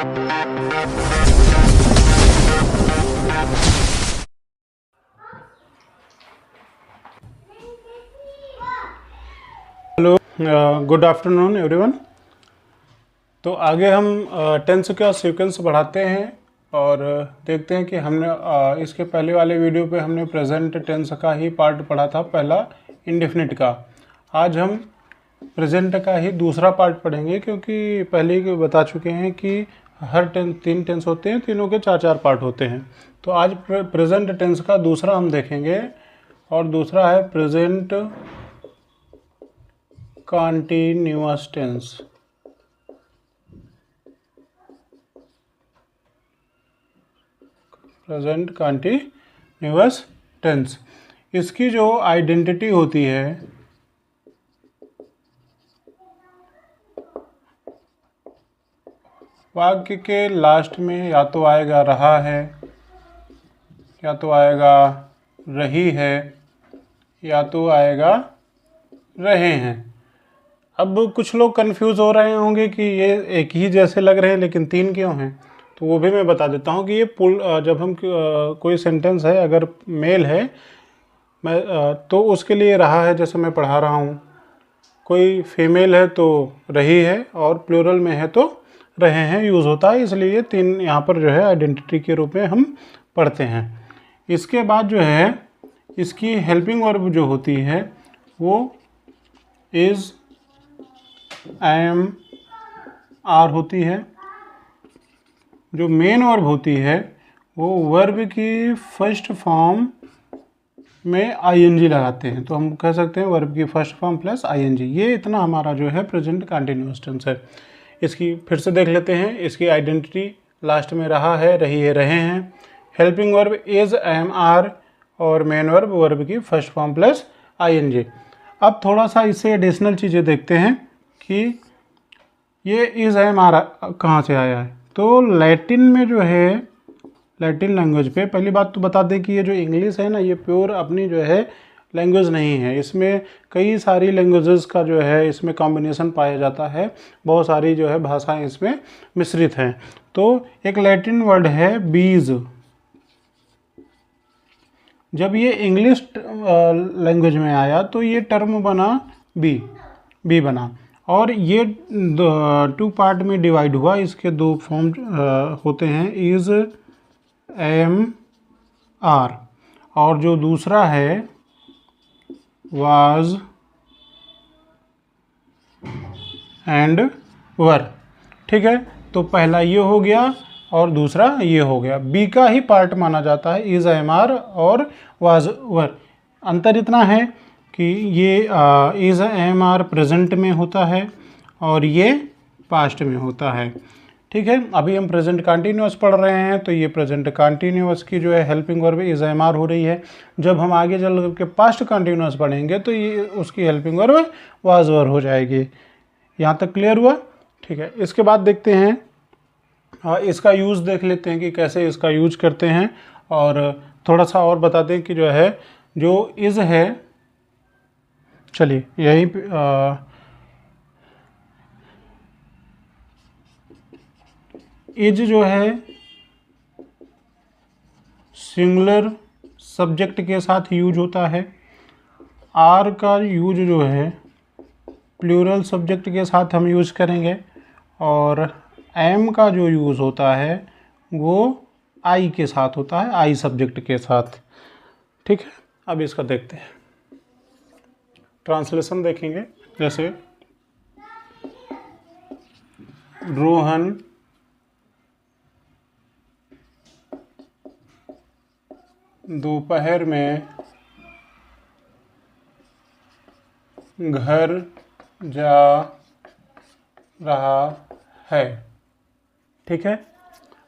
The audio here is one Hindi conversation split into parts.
Hello, good afternoon everyone. तो आगे हम टेंस का सीक्वेंस बढ़ाते हैं और देखते हैं कि हमने इसके पहले वाले वीडियो पे हमने प्रेजेंट टेंस का ही पार्ट पढ़ा था, पहला इंडेफिनिट का। आज हम प्रेजेंट का ही दूसरा पार्ट पढ़ेंगे, क्योंकि पहले ही बता चुके हैं कि हर तीन टेंस होते हैं, तीनों के चार चार पार्ट होते हैं। तो आज प्रेजेंट टेंस का दूसरा हम देखेंगे, और दूसरा है present continuous tense. Present continuous tense, इसकी जो आइडेंटिटी होती है वाक्य के लास्ट में या तो आएगा रहा है, या तो आएगा रही है, या तो आएगा रहे हैं। अब कुछ लोग कंफ्यूज हो रहे होंगे कि ये एक ही जैसे लग रहे हैं लेकिन तीन क्यों हैं, तो वो भी मैं बता देता हूँ कि ये जब हम कोई सेंटेंस है अगर मेल है तो उसके लिए रहा है, जैसे मैं पढ़ा रहा हूँ। कोई फीमेल है तो रही है, और प्लूरल में है तो रहे हैं यूज़ होता है, इसलिए ये तीन यहाँ पर जो है आइडेंटिटी के रूप में हम पढ़ते हैं। इसके बाद जो है इसकी हेल्पिंग वर्ब जो होती है वो इज़, एम, आर होती है। जो मेन वर्ब होती है वो वर्ब की फर्स्ट फॉर्म में आईएनजी लगाते हैं, तो हम कह सकते हैं वर्ब की फर्स्ट फॉर्म प्लस आईएनजी। ये इतना हमारा जो है प्रेजेंट कंटिन्यूअस टेंस है। इसकी फिर से देख लेते हैं। इसकी आइडेंटिटी लास्ट में रहा है, रही है, रहे हैं। Helping verb is, am, are, और मेन वर्ब वर्ब की फर्स्ट फॉर्म प्लस आईएनजी। अब थोड़ा सा इससे एडिशनल चीज़ें देखते हैं कि ये इज़, एम, आर कहाँ से आया है। तो लैटिन में जो है, लैटिन लैंग्वेज पे पहली बात तो बता दें कि ये जो इंग्लिश है ना, ये प्योर अपनी जो है लैंग्वेज नहीं है। इसमें कई सारी लैंग्वेजेस का जो है इसमें कॉम्बिनेशन पाया जाता है, बहुत सारी जो है भाषाएं इसमें मिश्रित हैं। तो एक लैटिन वर्ड है बीज। जब ये इंग्लिश लैंग्वेज में आया तो ये टर्म बना बी बना, और ये टू पार्ट में डिवाइड हुआ। इसके दो फॉर्म होते हैं, इज़, एम, आर, और जो दूसरा है वाज एंड वर। ठीक है, तो पहला ये हो गया और दूसरा ये हो गया। बी का ही पार्ट माना जाता है इज़, एम, आर और वाज, वर। अंतर इतना है कि ये इज़, एम, आर प्रेजेंट में होता है और ये पास्ट में होता है। ठीक है, अभी हम प्रेजेंट कंटिन्यूअस पढ़ रहे हैं, तो ये प्रेजेंट कंटिन्यूअस की जो है helping verb is, am, are हो रही है। जब हम आगे चल करके पास्ट कंटिन्यूअस पढ़ेंगे तो ये उसकी हेल्पिंग वर्ब वाज, वर हो जाएगी। यहाँ तक क्लियर हुआ? ठीक है, इसके बाद देखते हैं इसका यूज़ देख लेते हैं कि कैसे इसका यूज करते हैं, और थोड़ा सा और बता दें कि जो है जो इज़ है, चलिए यहीं पे इज जो है सिंगुलर सब्जेक्ट के साथ यूज होता है। आर का यूज जो है प्लूरल सब्जेक्ट के साथ हम यूज करेंगे, और एम का जो यूज़ होता है वो आई के साथ होता है, आई सब्जेक्ट के साथ। ठीक है, अब इसका देखते हैं, ट्रांसलेशन देखेंगे। जैसे रोहन दोपहर में घर जा रहा है। ठीक है,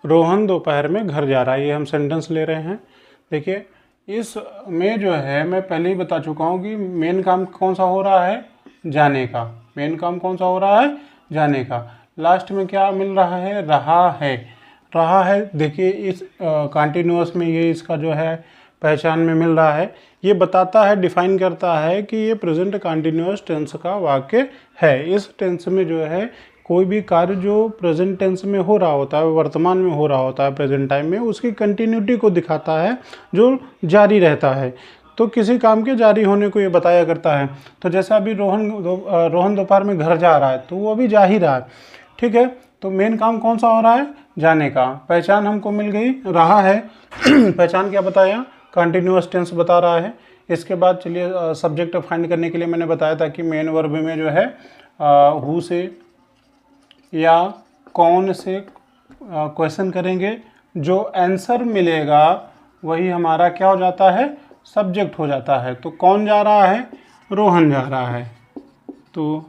रोहन दोपहर में घर जा रहा है, ये हम सेंटेंस ले रहे हैं। देखिए, इस में जो है मैं पहले ही बता चुका हूँ कि मेन काम कौन सा हो रहा है, जाने का। मेन काम कौन सा हो रहा है, जाने का। लास्ट में क्या मिल रहा है, रहा है। रहा है, देखिए इस कंटिन्यूअस में ये इसका जो है पहचान में मिल रहा है। ये बताता है, डिफाइन करता है कि ये प्रेजेंट कंटिन्यूअस टेंस का वाक्य है। इस टेंस में जो है कोई भी कार्य जो प्रेजेंट टेंस में हो रहा होता है, वर्तमान में हो रहा होता है, प्रेजेंट टाइम में, उसकी कंटिन्यूटी को दिखाता है जो जारी रहता है। तो किसी काम के जारी होने को ये बताया करता है। तो जैसा अभी रोहन दोपहर में घर जा रहा है, तो वो अभी जा ही रहा है, ठीक है। तो मेन काम कौन सा हो रहा है? जाने का। पहचान हमको मिल गई, रहा है। पहचान क्या बताया? कंटिन्यूअस टेंस बता रहा है। इसके बाद चलिए सब्जेक्ट फाइंड करने के लिए मैंने बताया था कि मेन वर्ब में जो है हु से या कौन से क्वेश्चन करेंगे, जो आंसर मिलेगा वही हमारा क्या हो जाता है? सब्जेक्ट हो जाता है। तो कौन जा रहा है? रोहन जा रहा है, तो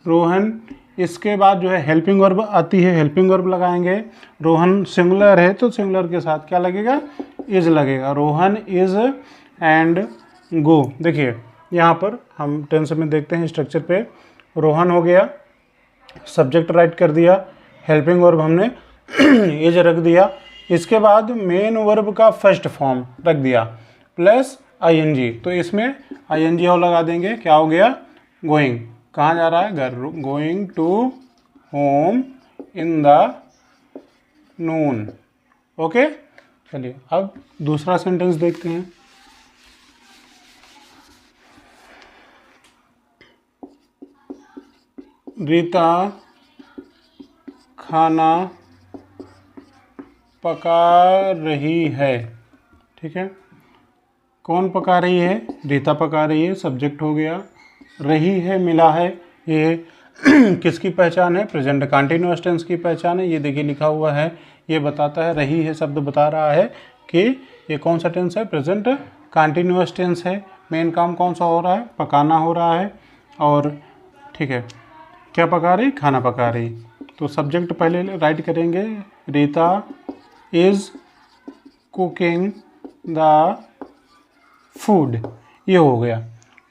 रोहन। इसके बाद जो है हेल्पिंग वर्ब आती है, हेल्पिंग वर्ब लगाएंगे। रोहन सिंगुलर है तो सिंगुलर के साथ क्या लगेगा? इज लगेगा। Rohan is and go. देखिए यहाँ पर हम टेंस में देखते हैं स्ट्रक्चर पे, रोहन हो गया, सब्जेक्ट राइट कर दिया, हेल्पिंग वर्ब हमने इज रख दिया, इसके बाद मेन वर्ब का फर्स्ट फॉर्म रख दिया प्लस आईएनजी। तो इसमें आईएनजी और लगा देंगे, क्या हो गया? गोइंग। कहाँ जा रहा है? घर। Going to home in the noon. Okay, चलिए अब दूसरा सेंटेंस देखते हैं। रीता खाना पका रही है, ठीक है। कौन पका रही है? रीता पका रही है, सब्जेक्ट हो गया। रही है मिला है, ये किसकी पहचान है? प्रेजेंट कंटिन्यूअस टेंस की पहचान है। ये देखिए लिखा हुआ है, ये बताता है, रही है शब्द बता रहा है कि ये कौन सा टेंस है? प्रेजेंट कंटिन्यूअस टेंस है। मेन काम कौन सा हो रहा है? पकाना हो रहा है। और ठीक है, क्या पका रही? खाना पका रही। तो सब्जेक्ट पहले राइट करेंगे, Rita is cooking the food, ये हो गया,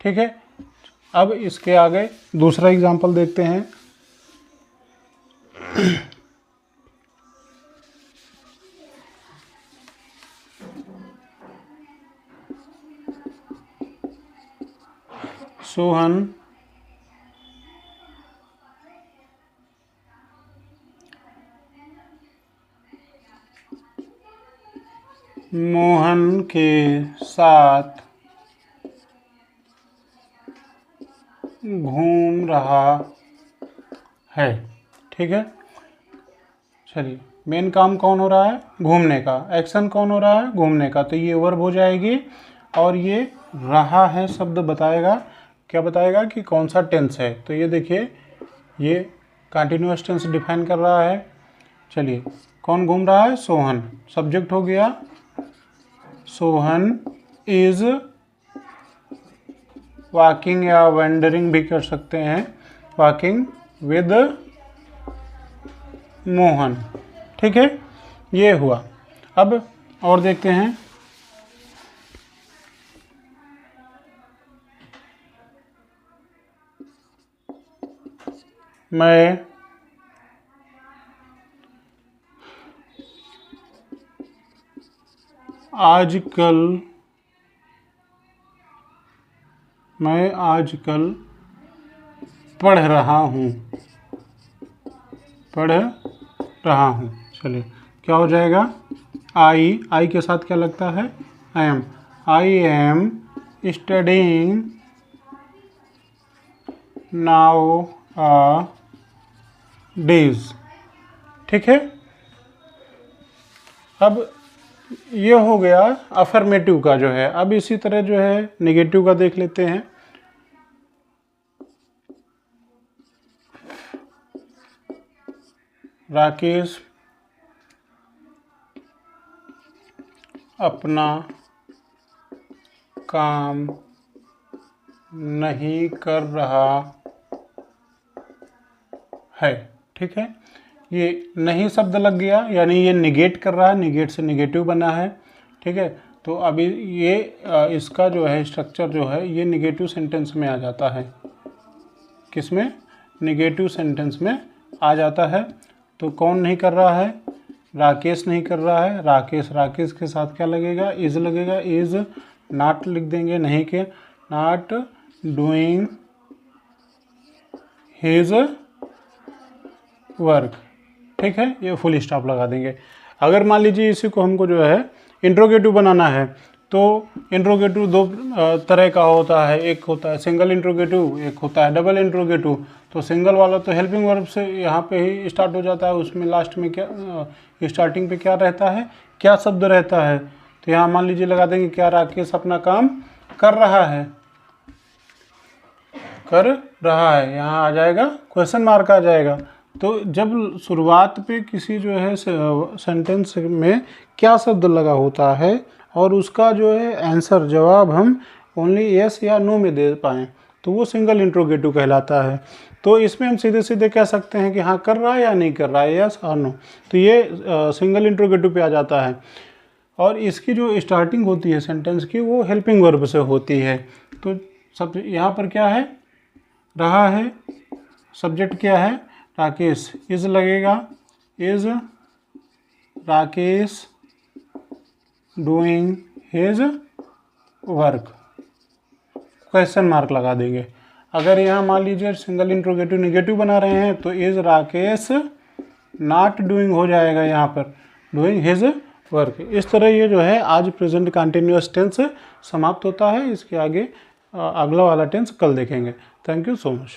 ठीक है। अब इसके आगे दूसरा एग्जांपल देखते हैं। सोहन मोहन के साथ घूम रहा है, ठीक है। चलिए, मेन काम कौन हो रहा है? घूमने का। एक्शन कौन हो रहा है? घूमने का। तो ये वर्ब हो जाएगी और ये रहा है शब्द बताएगा, क्या बताएगा कि कौन सा टेंस है। तो ये देखिए, ये कंटिन्यूअस टेंस डिफाइन कर रहा है। चलिए, कौन घूम रहा है? सोहन, सब्जेक्ट हो गया। सोहन इज वॉकिंग या वेंडरिंग भी कर सकते हैं, वॉकिंग विद मोहन, ठीक है। ये हुआ। अब और देखते हैं। मैं आजकल पढ़ रहा हूँ। चलिए, क्या हो जाएगा? आई के साथ क्या लगता है? I am studying now a days, ठीक है। अब ये हो गया अफर्मेटिव का जो है। अब इसी तरह जो है नेगेटिव का देख लेते हैं। राकेश अपना काम नहीं कर रहा है, ठीक है। ये नहीं शब्द लग गया, यानी ये निगेट कर रहा है, निगेट से निगेटिव बना है, ठीक है। तो अभी ये इसका जो है स्ट्रक्चर जो है ये निगेटिव सेंटेंस में आ जाता है। किसमें? निगेटिव सेंटेंस में आ जाता है। तो कौन नहीं कर रहा है? राकेश नहीं कर रहा है। राकेश के साथ क्या लगेगा? इज लगेगा। इज नॉट लिख देंगे, नहीं के, नॉट डूइंग हिज वर्क। ठीक है, ये फुल स्टॉप लगा देंगे। अगर मान लीजिए इसी को हमको जो है इंट्रोगेटिव बनाना है, तो इंट्रोगेटिव दो तरह का होता है, एक होता है सिंगल इंट्रोगेटिव, एक होता है डबल इंट्रोगेटिव। तो सिंगल वाला तो हेल्पिंग वर्ब से यहाँ पे ही स्टार्ट हो जाता है, उसमें लास्ट में क्या स्टार्टिंग पे क्या रहता है, क्या शब्द रहता है। तो यहाँ मान लीजिए लगा देंगे क्या राकेश अपना काम कर रहा है, कर रहा है, यहाँ आ जाएगा क्वेश्चन मार्क आ जाएगा। तो जब शुरुआत पे किसी जो है सेंटेंस में क्या शब्द लगा होता है और उसका जो है आंसर जवाब हम ओनली यस या नो में दे पाएँ, तो वो सिंगल इंट्रोगेटिव कहलाता है। तो इसमें हम सीधे सीधे कह सकते हैं कि हाँ कर रहा है या नहीं कर रहा है, यस और नो, तो ये सिंगल इंट्रोगेटिव पे आ जाता है। और इसकी जो स्टार्टिंग होती है सेंटेंस की वो हेल्पिंग वर्ब से होती है। तो सब यहाँ पर क्या है, रहा है, सब्जेक्ट क्या है राकेश, इज लगेगा, is Rakesh doing his work, question mark लगा देंगे। अगर यहाँ मान लीजिए सिंगल इंट्रोगेटिव निगेटिव बना रहे हैं तो इज राकेश नॉट डूइंग हो जाएगा, यहाँ पर डूइंग हिज वर्क। इस तरह ये जो है आज प्रेजेंट कंटिन्यूअस टेंस समाप्त होता है। इसके आगे अगला वाला टेंस कल देखेंगे। Thank you so much.